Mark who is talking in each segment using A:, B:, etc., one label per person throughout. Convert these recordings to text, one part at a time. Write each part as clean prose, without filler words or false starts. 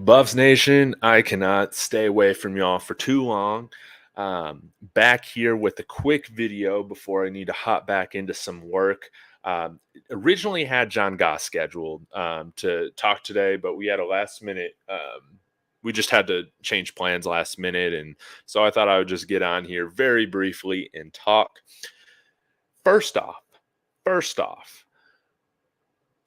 A: Buffs Nation, I cannot stay away from y'all for too long. Back here with a quick video before I need to hop back into some work. Originally had John Goss scheduled to talk today, but we had a last minute. We just had to change plans last minute, and so I thought I would just get on here very briefly and talk. First off, first off.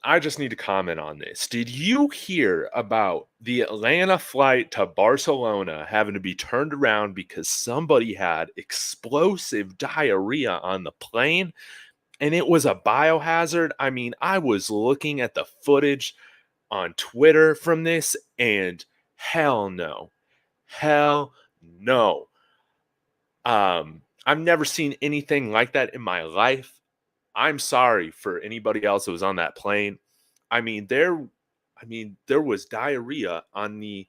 A: I just need to comment on this. Did you hear about the Atlanta flight to Barcelona having to be turned around because somebody had explosive diarrhea on the plane and it was a biohazard? I mean, I was looking at the footage on Twitter from this and hell no. Hell no. I've never seen anything like that in my life. I'm sorry for anybody else that was on that plane. There was diarrhea on the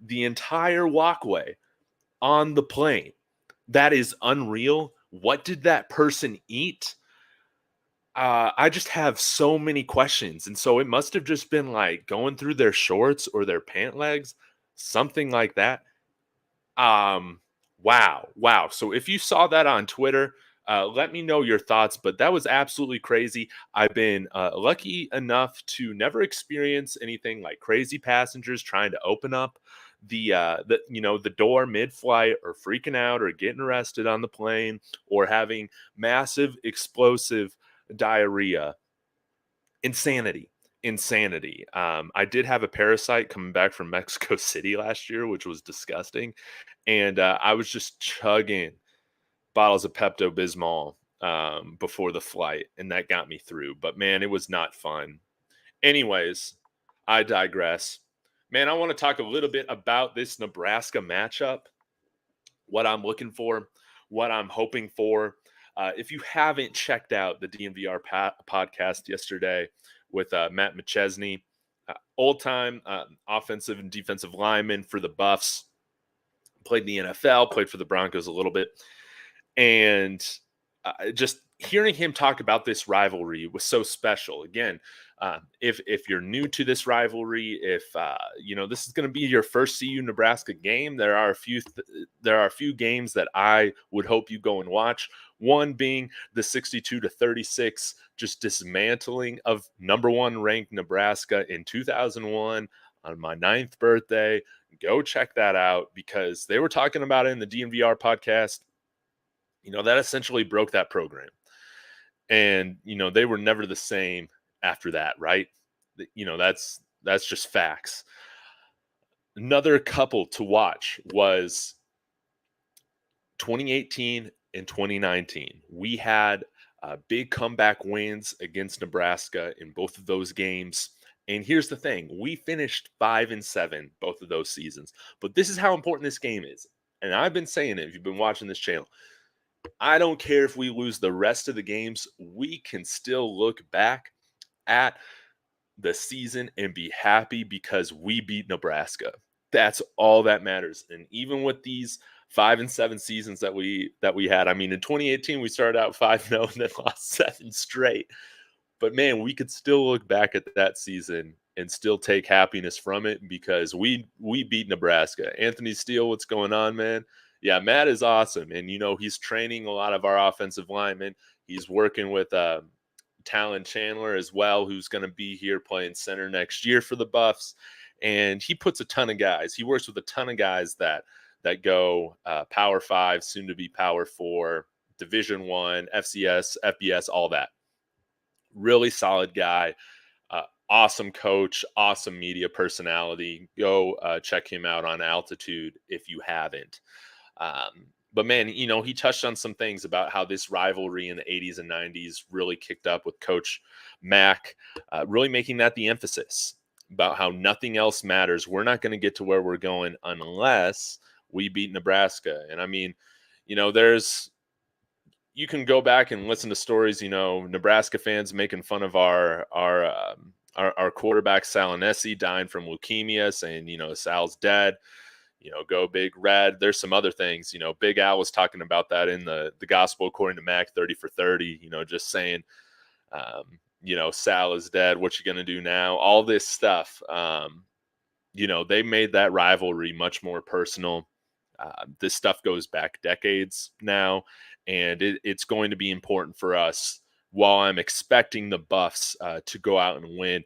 A: entire walkway on the plane. That is unreal. What did that person eat? I just have so many questions. And so it must have just been like going through their shorts or their pant legs, something like that. Wow. So if you saw that on Twitter, let me know your thoughts. But that was absolutely crazy. I've been lucky enough to never experience anything like crazy passengers trying to open up the door mid-flight or freaking out or getting arrested on the plane or having massive explosive diarrhea. Insanity. I did have a parasite coming back from Mexico City last year, which was disgusting. And I was just chugging bottles of Pepto-Bismol before the flight, and that got me through. But man, it was not fun. Anyways, I digress. Man, I want to talk a little bit about this Nebraska matchup, what I'm looking for, what I'm hoping for. If you haven't checked out the DNVR podcast yesterday with Matt McChesney, old-time offensive and defensive lineman for the Buffs, played in the NFL, played for the Broncos a little bit. And just hearing him talk about this rivalry was so special. Again, if you're new to this rivalry, if this is going to be your first CU Nebraska game, there are a few games that I would hope you go and watch. One being the 62-36 just dismantling of number one ranked Nebraska in 2001 on my 9th birthday. Go check that out because they were talking about it in the DNVR podcast. That essentially broke that program. And, they were never the same after that, right? That's just facts. Another couple to watch was 2018 and 2019. We had big comeback wins against Nebraska in both of those games. And here's the thing. We finished 5-7 both of those seasons. But this is how important this game is. And I've been saying it if you've been watching this channel. I don't care if we lose the rest of the games. We can still look back at the season and be happy because we beat Nebraska. That's all that matters. And even with these 5-7 seasons that we had, in 2018 we started out 5-0 and then lost 7 straight. But man, we could still look back at that season and still take happiness from it because we beat Nebraska. Anthony Steele, what's going on, man? Yeah, Matt is awesome. And, he's training a lot of our offensive linemen. He's working with Talon Chandler as well, who's going to be here playing center next year for the Buffs. And he puts a ton of guys. He works with a ton of guys that go Power 5, soon to be Power 4, Division 1, FCS, FBS, all that. Really solid guy. Awesome coach, awesome media personality. Go check him out on Altitude if you haven't. But man, he touched on some things about how this rivalry in the 80s and 90s really kicked up with Coach Mack, really making that the emphasis about how nothing else matters. We're not going to get to where we're going unless we beat Nebraska. And you can go back and listen to stories, Nebraska fans making fun of our quarterback Sal Anesi dying from leukemia, saying, Sal's dead. Go Big Red. There's some other things. Big Al was talking about that in the gospel according to Mac 30 for 30, just saying, Sal is dead. What you going to do now? All this stuff. They made that rivalry much more personal. This stuff goes back decades now, and it's going to be important for us. While I'm expecting the Buffs to go out and win,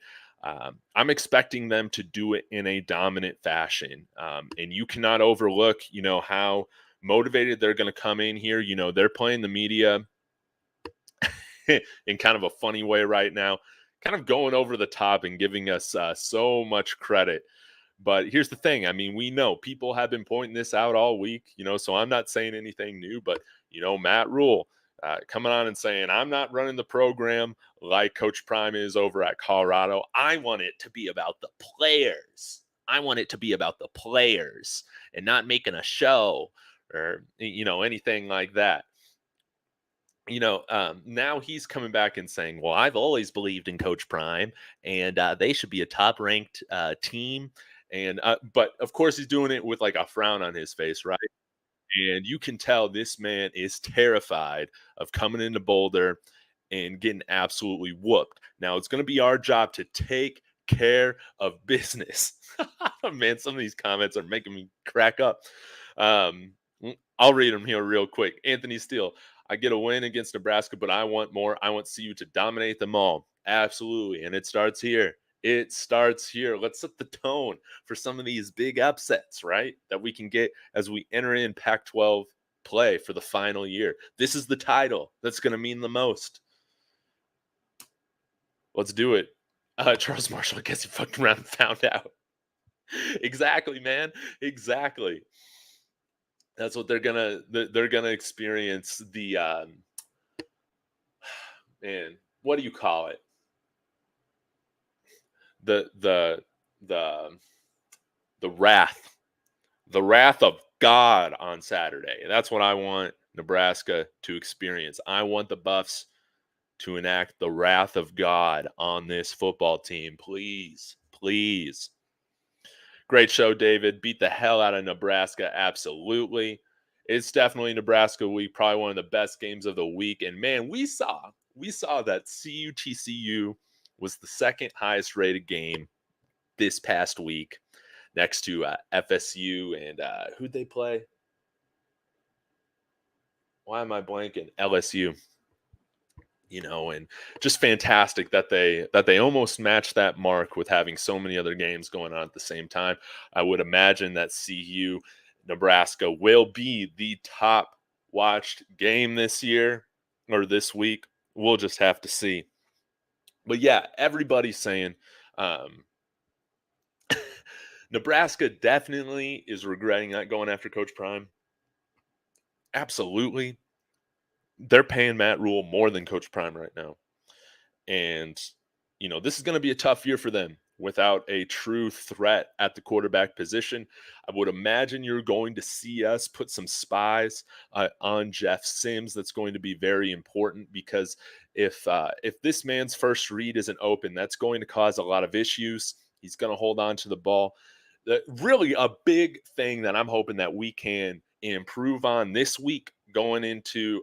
A: I'm expecting them to do it in a dominant fashion. And you cannot overlook, how motivated they're going to come in here. They're playing the media in kind of a funny way right now, kind of going over the top and giving us so much credit. But here's the thing. I mean, we know people have been pointing this out all week, so I'm not saying anything new, but, Matt Rule coming on and saying, I'm not running the program like Coach Prime is over at Colorado. I want it to be about the players. I want it to be about the players and not making a show or, anything like that. Now he's coming back and saying, well, I've always believed in Coach Prime and they should be a top ranked team. And, but of course, he's doing it with like a frown on his face, right? And you can tell this man is terrified of coming into Boulder and getting absolutely whooped. Now, it's going to be our job to take care of business. Man, some of these comments are making me crack up. I'll read them here real quick. Anthony Steele, I get a win against Nebraska, but I want more. I want CU to dominate them all. Absolutely. And it starts here. It starts here. Let's set the tone for some of these big upsets, right? That we can get as we enter in Pac 12 play for the final year. This is the title that's going to mean the most. Let's do it. Charles Marshall, I guess he fucked around and found out. Exactly, man. Exactly. That's what they're gonna experience. The man, what do you call it? The the the the wrath, the wrath of God on Saturday. That's what I want Nebraska to experience. I want the Buffs to enact the wrath of God on this football team. Please, please. Great show, David. Beat the hell out of Nebraska. Absolutely. It's definitely Nebraska week, probably one of the best games of the week. And man, we saw that CUTCU was the second highest rated game this past week, next to FSU and who'd they play? Why am I blanking? LSU. And just fantastic that they almost matched that mark with having so many other games going on at the same time. I would imagine that CU Nebraska will be the top watched game this year or this week. We'll just have to see. But yeah, everybody's saying Nebraska definitely is regretting not going after Coach Prime. Absolutely. They're paying Matt Rule more than Coach Prime right now. And, this is going to be a tough year for them without a true threat at the quarterback position. I would imagine you're going to see us put some spies on Jeff Sims. That's going to be very important because if this man's first read isn't open, that's going to cause a lot of issues. He's going to hold on to the ball. Really a big thing that I'm hoping that we can improve on this week going into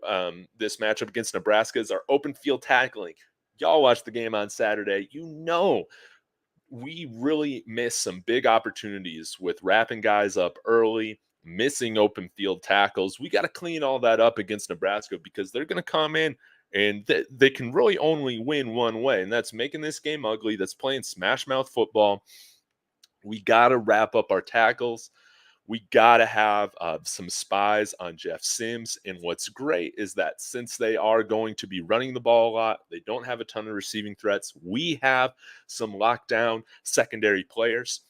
A: this matchup against Nebraska is our open field tackling. Y'all watched the game on Saturday. We really missed some big opportunities with wrapping guys up early, missing open field tackles. We got to clean all that up against Nebraska because they're going to come in and they can really only win one way, and that's making this game ugly. That's playing smash mouth football. We got to wrap up our tackles. We got to have some spies on Jeff Sims. And what's great is that since they are going to be running the ball a lot, they don't have a ton of receiving threats. We have some lockdown secondary players.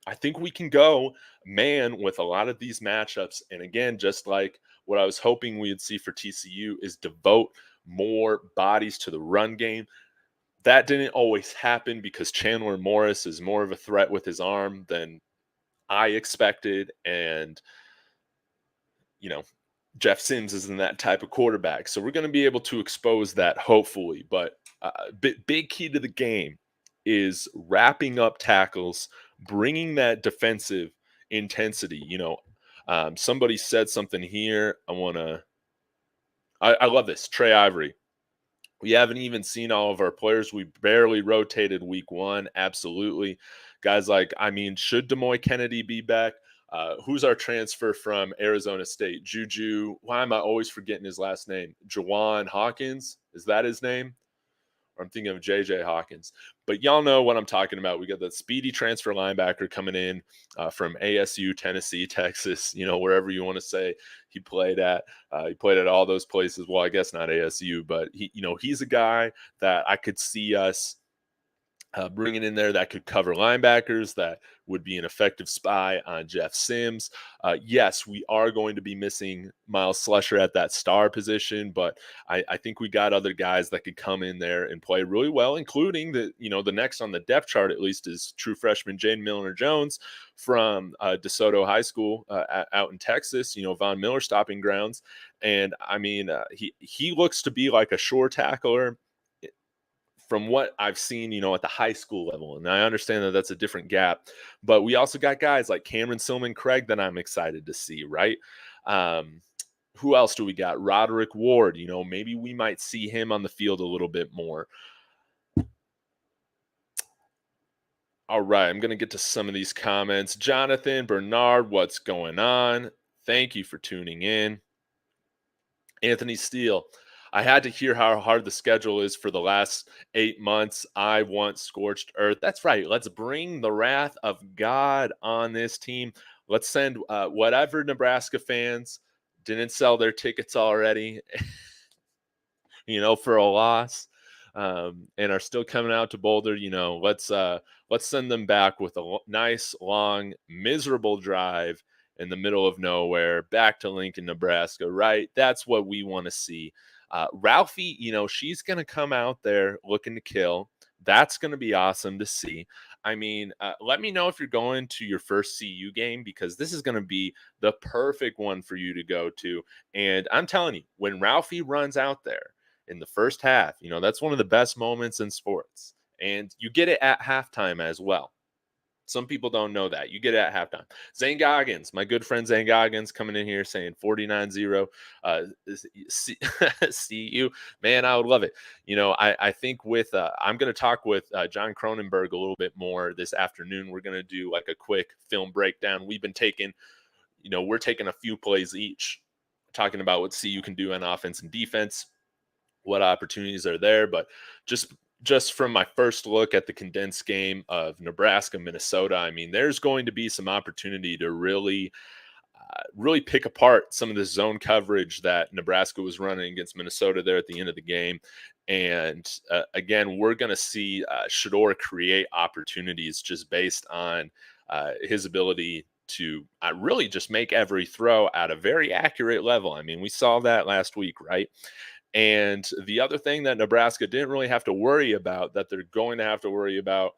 A: I think we can go man with a lot of these matchups. And again, just like what I was hoping we'd see for TCU is devote more bodies to the run game. That didn't always happen because Chandler Morris is more of a threat with his arm than I expected. And, Jeff Sims isn't that type of quarterback. So we're going to be able to expose that hopefully. But big key to the game is wrapping up tackles, bringing that defensive intensity. Somebody said something here. I love this. Trey Ivory. We haven't even seen all of our players. We barely rotated week one. Absolutely. Guys like, I mean, should Demoy Kennedy be back? Who's our transfer from Arizona State? Juju. Why am I always forgetting his last name? Jawan Hawkins. Is that his name? Or I'm thinking of JJ Hawkins. But y'all know what I'm talking about. We got that speedy transfer linebacker coming in from ASU, Tennessee, Texas, wherever you want to say he played at. He played at all those places. Well, I guess not ASU, but he's a guy that I could see us bringing in there that could cover linebackers, that would be an effective spy on Jeff Sims. Yes, we are going to be missing Miles Slusher at that star position, but I think we got other guys that could come in there and play really well, including the next on the depth chart at least is true freshman Jaden Milner Jones from DeSoto High School out in Texas. Von Miller stopping grounds, and I mean he looks to be like a sure tackler from what I've seen, at the high school level. And I understand that that's a different gap, but we also got guys like Cameron Silman Craig that I'm excited to see, right? Um, who else do we got? Roderick Ward, maybe we might see him on the field a little bit more. All right, I'm going to get to some of these comments. Jonathan, Bernard, what's going on? Thank you for tuning in. Anthony Steele, I had to hear how hard the schedule is for the last 8 months. I want scorched earth. That's right. Let's bring the wrath of God on this team. Let's send whatever Nebraska fans didn't sell their tickets already, for a loss, and are still coming out to Boulder. Let's send them back with a nice, long, miserable drive in the middle of nowhere back to Lincoln, Nebraska. Right? That's what we want to see. Ralphie, she's going to come out there looking to kill. That's going to be awesome to see. I mean, let me know if you're going to your first CU game, because this is going to be the perfect one for you to go to. And I'm telling you, when Ralphie runs out there in the first half, that's one of the best moments in sports. And you get it at halftime as well. Some people don't know that. You get it at halftime. Zane Goggins, my good friend Zane Goggins, coming in here saying 49-0. See you. Man, I would love it. I think I'm going to talk with John Cronenberg a little bit more this afternoon. We're going to do like a quick film breakdown. We're taking a few plays each, talking about what CU can do on offense and defense, what opportunities are there. But just from my first look at the condensed game of Nebraska, Minnesota, I mean, there's going to be some opportunity to really pick apart some of the zone coverage that Nebraska was running against Minnesota there at the end of the game. And again, we're going to see Shador create opportunities just based on his ability to really just make every throw at a very accurate level. I mean, we saw that last week, right? And the other thing that Nebraska didn't really have to worry about, that they're going to have to worry about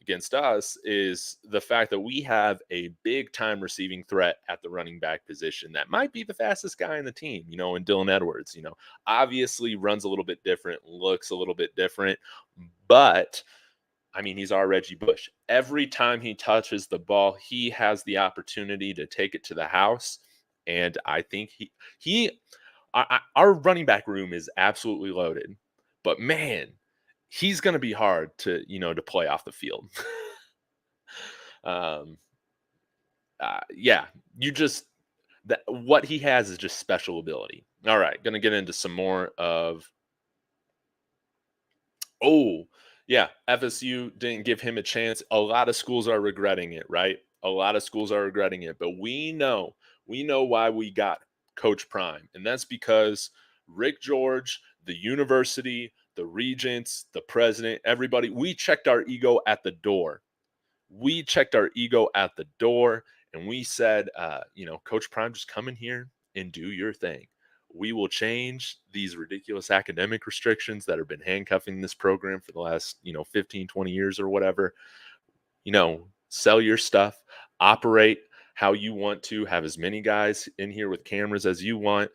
A: against us, is the fact that we have a big time receiving threat at the running back position that might be the fastest guy in the team, in Dylan Edwards. Obviously runs a little bit different, looks a little bit different, but I mean, he's our Reggie Bush. Every time he touches the ball, he has the opportunity to take it to the house. And I think our running back room is absolutely loaded, but man, he's going to be hard to play off the field. um, yeah, what he has is just special ability. All right, going to get into some more of. Oh, yeah, FSU didn't give him a chance. A lot of schools are regretting it, right? A lot of schools are regretting it, but we know why we got Coach Prime, and that's because Rick George, the university, the regents, the president, everybody, we checked our ego at the door. We checked our ego at the door, and we said, Coach Prime, just come in here and do your thing. We will change these ridiculous academic restrictions that have been handcuffing this program for the last, 15, 20 years or whatever. Sell your stuff, operate how you want to, have as many guys in here with cameras as you want.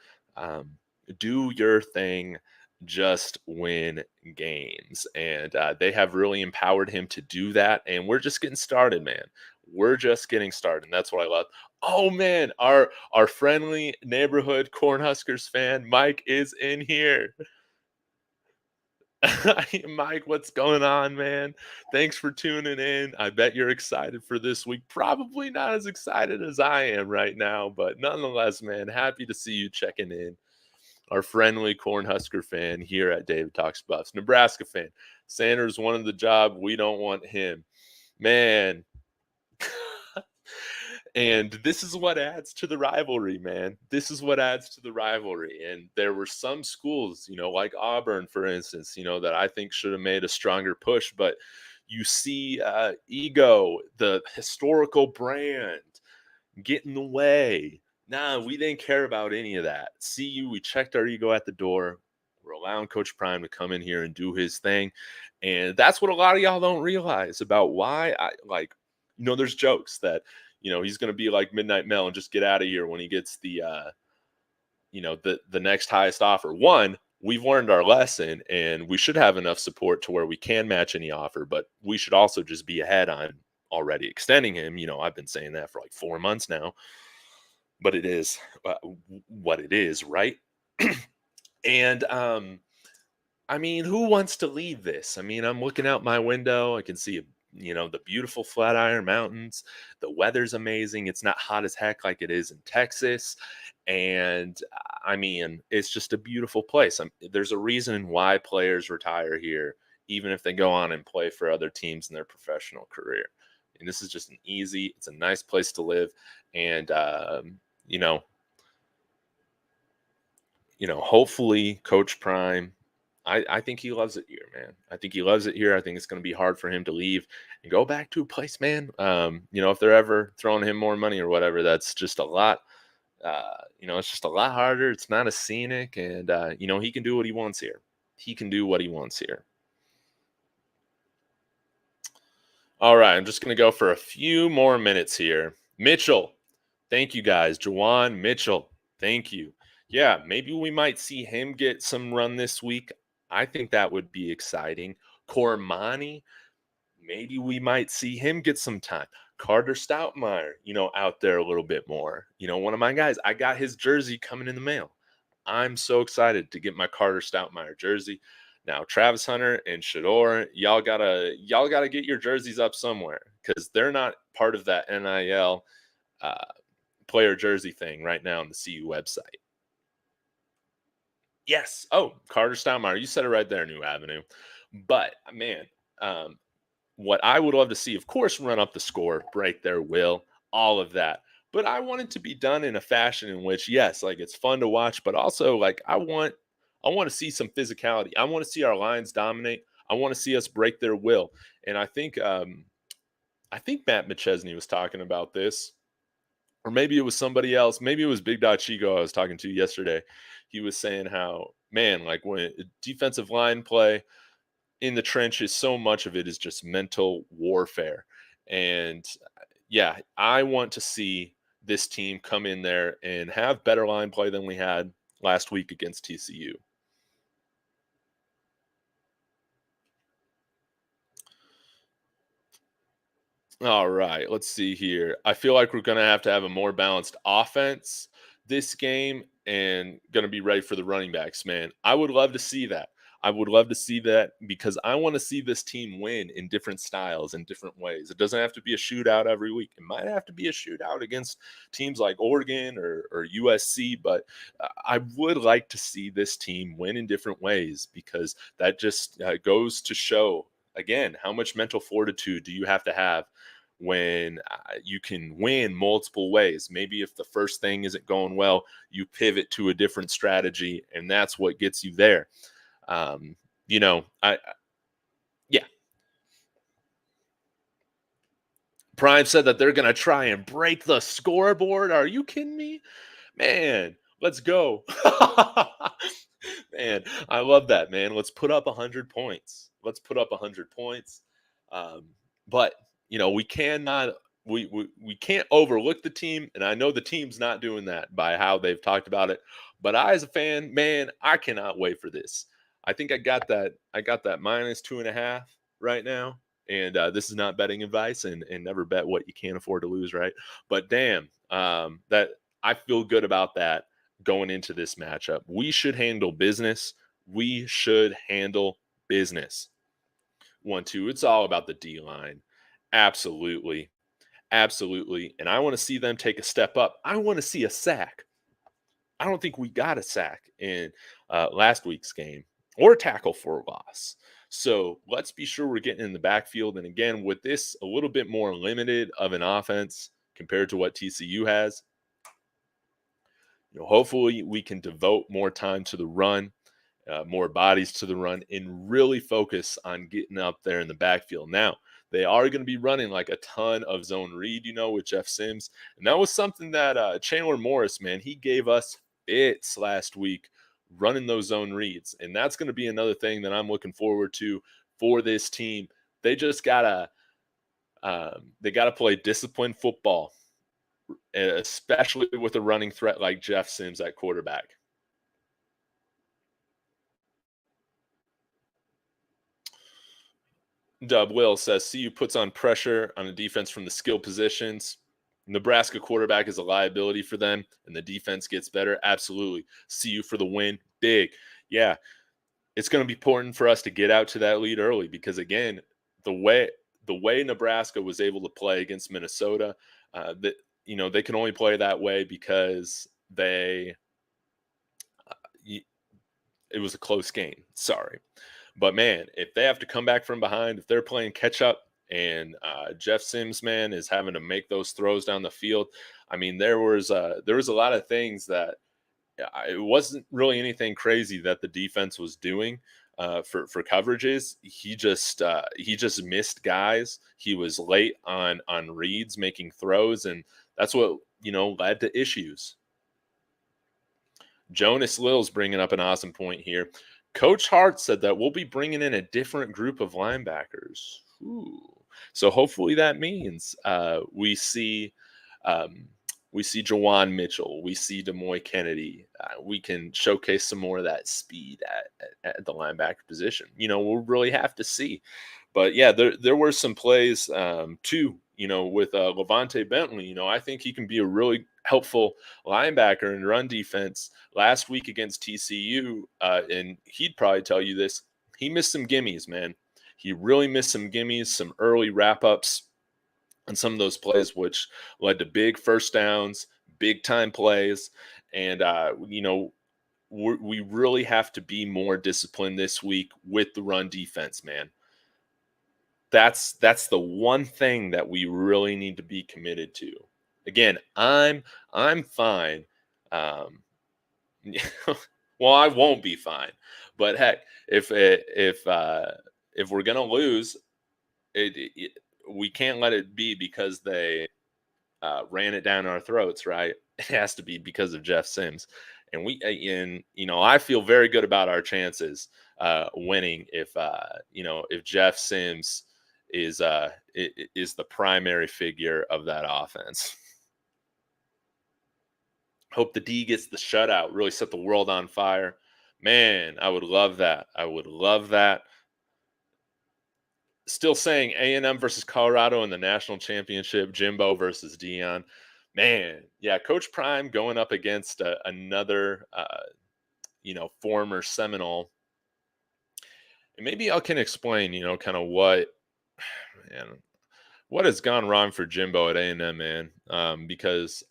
A: Do your thing, just win games. And they have really empowered him to do that. And we're just getting started, man. We're just getting started. And that's what I love. Oh man, our friendly neighborhood Cornhuskers fan, Mike, is in here. Mike, what's going on, man? Thanks for tuning in. I bet you're excited for this week. Probably not as excited as I am right now, but nonetheless, man, happy to see you checking in. Our friendly Cornhusker fan here at David Talks Buffs. Nebraska fan. Sanders wanted the job. We don't want him. Man, and this is what adds to the rivalry, man. This is what adds to the rivalry. And there were some schools, like Auburn, for instance, that I think should have made a stronger push. But you see ego, the historical brand, get in the way. Nah, we didn't care about any of that. See you. We checked our ego at the door. We're allowing Coach Prime to come in here and do his thing. And that's what a lot of y'all don't realize about why I like, there's jokes that, he's going to be like Midnight Mel and just get out of here when he gets the next highest offer. One, we've learned our lesson and we should have enough support to where we can match any offer, but we should also just be ahead on already extending him. I've been saying that for like 4 months now, but it is what it is, right? And I mean, who wants to leave this? I mean, I'm looking out my window. I can see, the beautiful Flatiron Mountains. The weather's amazing. It's not hot as heck like it is in Texas. And I mean, it's just a beautiful place. There's a reason why players retire here, even if they go on and play for other teams in their professional career. And this is just it's a nice place to live. And, hopefully Coach Prime, I think he loves it here, man. I think he loves it here. I think it's going to be hard for him to leave and go back to a place, man. If they're ever throwing him more money or whatever, that's just a lot. It's just a lot harder. It's not as scenic, and he can do what he wants here. He can do what he wants here. All right, I'm just going to go for a few more minutes here. Mitchell, thank you guys. Jawan Mitchell, thank you. Yeah, maybe we might see him get some run this week. I think that would be exciting. Cormani, maybe we might see him get some time. Carter Stoutmeyer, out there a little bit more. One of my guys, I got his jersey coming in the mail. I'm so excited to get my Carter Stoutmeyer jersey. Now, Travis Hunter and Shador, y'all gotta get your jerseys up somewhere because they're not part of that NIL player jersey thing right now on the CU website. Yes. Oh, Carter Stoutmeyer, you said it right there, New Avenue. But man, what I would love to see, of course, run up the score, break their will, all of that. But I want it to be done in a fashion in which, yes, like it's fun to watch, but also like I want to see some physicality. I want to see our Lions dominate. I want to see us break their will. And I think Matt McChesney was talking about this, or maybe it was somebody else. Maybe it was Big Dot Chico I was talking to yesterday. He was saying how, man, like when defensive line play in the trenches, so much of it is just mental warfare. And yeah, I want to see this team come in there and have better line play than we had last week against TCU. All right, let's see here. I feel like we're going to have a more balanced offense this game and going to be ready for the running backs, man. I would love to see that. I would love to see that because I want to see this team win in different styles in different ways. It doesn't have to be a shootout every week. It might have to be a shootout against teams like Oregon or USC, but I would like to see this team win in different ways because that just goes to show, again, how much mental fortitude do you have to have when you can win multiple ways. Maybe if the first thing isn't going well, you pivot to a different strategy, and that's what gets you there. Yeah. Prime said that they're going to try and break the scoreboard. Are you kidding me? Man, let's go. Man, I love that, man. Let's put up 100 points. Let's put up 100 points. But, we cannot we can't overlook the team, and I know the team's not doing that by how they've talked about it. But I, as a fan, man, I cannot wait for this. I think I got that -2.5 right now. And this is not betting advice, and never bet what you can't afford to lose, right? But damn, that I feel good about that going into this matchup. We should handle business. We should handle business. 1-2. It's all about the D line. Absolutely. Absolutely. And I want to see them take a step up. I want to see a sack. I don't think we got a sack in last week's game or a tackle for a loss. So let's be sure we're getting in the backfield. And again, with this a little bit more limited of an offense compared to what TCU has, hopefully we can devote more time to the run, more bodies to the run, and really focus on getting up there in the backfield. Now, they are going to be running like a ton of zone read, with Jeff Sims. And that was something that Chandler Morris, man, he gave us fits last week running those zone reads. And that's going to be another thing that I'm looking forward to for this team. They just gotta play disciplined football, especially with a running threat like Jeff Sims at quarterback. Dub Will says CU puts on pressure on the defense from the skill positions. Nebraska quarterback is a liability for them, and the defense gets better. Absolutely. CU for the win. Big. Yeah. It's going to be important for us to get out to that lead early because, again, the way Nebraska was able to play against Minnesota, that they can only play that way because it was a close game. Sorry. But, man, if they have to come back from behind, if they're playing catch up and Jeff Sims, man, is having to make those throws down the field, I mean, there was a lot of things that it wasn't really anything crazy that the defense was doing for coverages. He just missed guys. He was late on reads, making throws, and that's what led to issues. Jonas Lill's bringing up an awesome point here. Coach Hart said that we'll be bringing in a different group of linebackers. Ooh. So hopefully that means we see Jawan Mitchell, we see Demoy Kennedy. We can showcase some more of that speed at the linebacker position. We'll really have to see. But yeah, there were some plays too. With Levante Bentley. I think he can be a really helpful linebacker in run defense. Last week against TCU, and he'd probably tell you this, he missed some gimmies, man. He really missed some gimmies, some early wrap-ups on some of those plays, which led to big first downs, big time plays. And, we really have to be more disciplined this week with the run defense, man. That's the one thing that we really need to be committed to. Again, I'm fine. Well, I won't be fine, but heck, if we're gonna lose, we can't let it be because they ran it down our throats, right? It has to be because of Jeff Sims, and I feel very good about our chances winning if Jeff Sims is the primary figure of that offense. Hope the D gets the shutout, really set the world on fire. Man, I would love that. I would love that. Still saying A&M versus Colorado in the national championship, Jimbo versus Deion. Man, yeah, Coach Prime going up against another, former Seminole. And maybe I can explain, kind of what has gone wrong for Jimbo at A&M, man. Because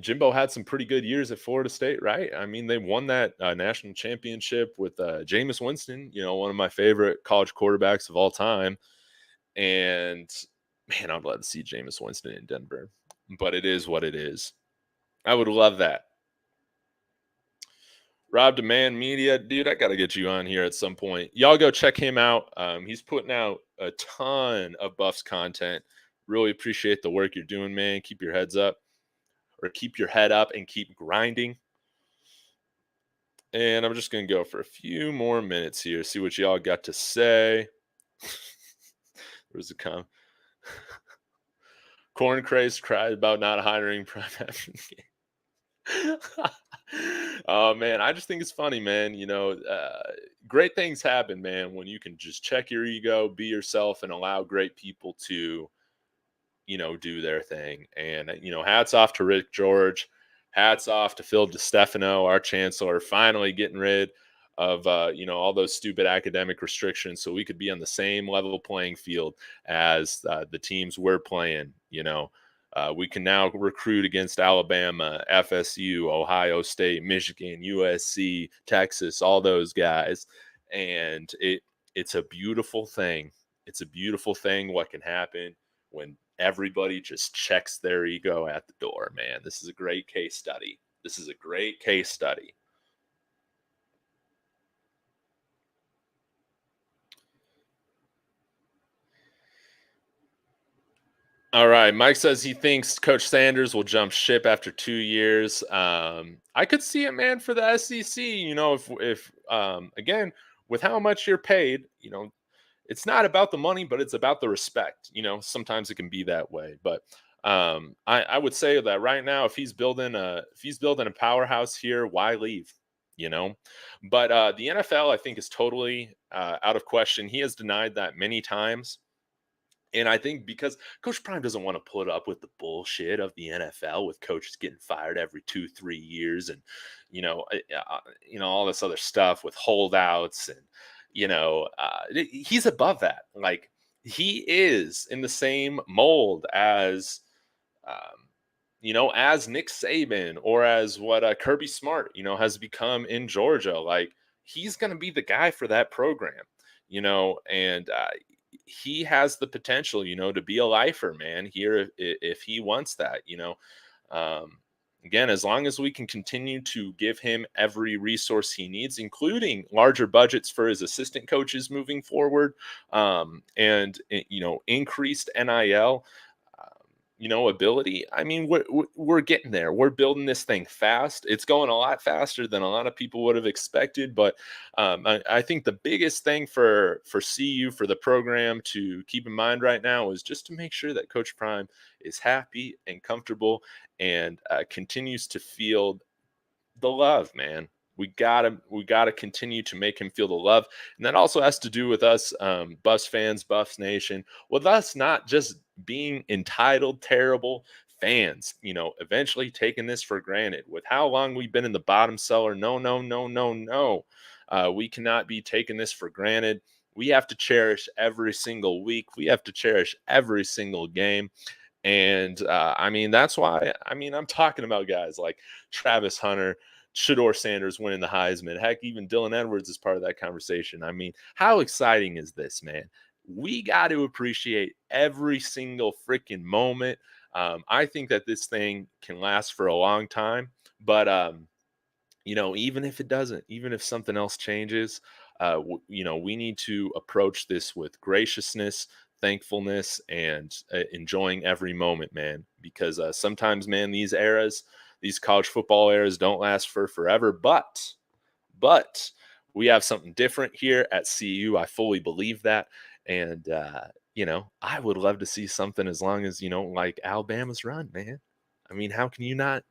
A: Jimbo had some pretty good years at Florida State, right? They won that national championship with Jameis Winston, one of my favorite college quarterbacks of all time. And, man, I'd love to see Jameis Winston in Denver. But it is what it is. I would love that. Rob Demand Media, dude, I got to get you on here at some point. Y'all go check him out. He's putting out a ton of Buffs content. Really appreciate the work you're doing, man. Keep your head up and keep grinding. And I'm just going to go for a few more minutes here, see what y'all got to say. There's a comment. Corn Craze cried about not hiring Prime after the game. Oh, man, I just think it's funny, man. Great things happen, man, when you can just check your ego, be yourself, and allow great people to do their thing. And, hats off to Rick George. Hats off to Phil DeStefano, our chancellor, finally getting rid of all those stupid academic restrictions, so we could be on the same level playing field as the teams we're playing. We can now recruit against Alabama, FSU, Ohio State, Michigan, USC, Texas, all those guys, and it's a beautiful thing. It's a beautiful thing what can happen when everybody just checks their ego at the door, man. This is a great case study. This is a great case study. All right. Mike says he thinks Coach Sanders will jump ship after 2 years. I could see it, man, for the SEC. If again, with how much you're paid, it's not about the money, but it's about the respect. Sometimes it can be that way. But I would say that right now, if he's building a powerhouse here, why leave? You know, but the NFL, I think, is totally out of question. He has denied that many times. And I think because Coach Prime doesn't want to put up with the bullshit of the NFL with coaches getting fired every 2-3 years, and all this other stuff with holdouts, and he's above that. Like, he is in the same mold as as Nick Saban, or as what Kirby Smart has become in Georgia. Like, he's going to be the guy for that program, and he has the potential, to be a lifer, man, here if he wants that. Um, Again, as long as we can continue to give him every resource he needs, including larger budgets for his assistant coaches moving forward, and increased NIL, ability. I mean, we're getting there. We're building this thing fast. It's going a lot faster than a lot of people would have expected. But I think the biggest thing for CU, for the program to keep in mind right now, is just to make sure that Coach Prime is happy and comfortable, and continues to feel the love, man. We gotta continue to make him feel the love, and that also has to do with us, Buffs fans, Buffs Nation, with us not just being entitled, terrible fans. Eventually taking this for granted. With how long we've been in the bottom cellar, no, no, no, no, no. We cannot be taking this for granted. We have to cherish every single week. We have to cherish every single game. And I mean, that's why, I'm talking about guys like Travis Hunter, Shador Sanders winning the Heisman. Heck, even Dylan Edwards is part of that conversation. I mean, how exciting is this, man? We got to appreciate every single freaking moment. I think that this thing can last for a long time, but even if it doesn't, even if something else changes, we need to approach this with graciousness, thankfulness, and enjoying every moment, man. Because sometimes, man, these college football eras don't last for forever, but we have something different here at CU. I fully believe that. And, I would love to see something as long as, like Alabama's run, man. I mean, how can you not?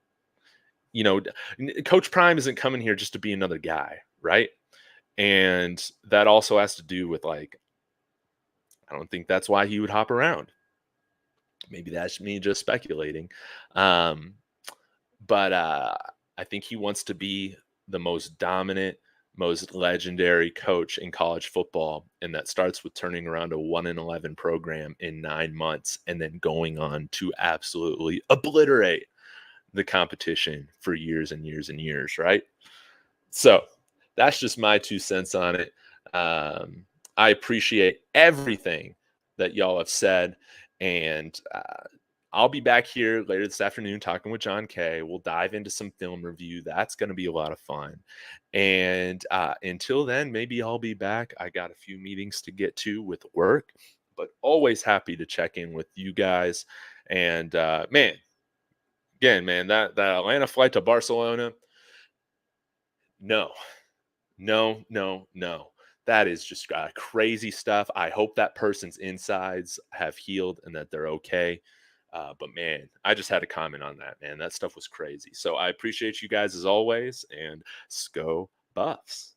A: Coach Prime isn't coming here just to be another guy, right? And that also has to do with, like, I don't think that's why he would hop around. Maybe that's me just speculating. Um, but I think he wants to be the most dominant, most legendary coach in college football, and that starts with turning around a 1-11 program in 9 months, and then going on to absolutely obliterate the competition for years and years and years, right? So that's just my 2 cents on it. I appreciate everything that y'all have said, and I'll be back here later this afternoon talking with John Kay. We'll dive into some film review. That's going to be a lot of fun. And until then, maybe I'll be back. I got a few meetings to get to with work, but always happy to check in with you guys. And man, again, man, that Atlanta flight to Barcelona, no, no, no, no. That is just crazy stuff. I hope that person's insides have healed and that they're okay. But man, I just had a comment on that, man. That stuff was crazy. So I appreciate you guys as always, and Sco Buffs.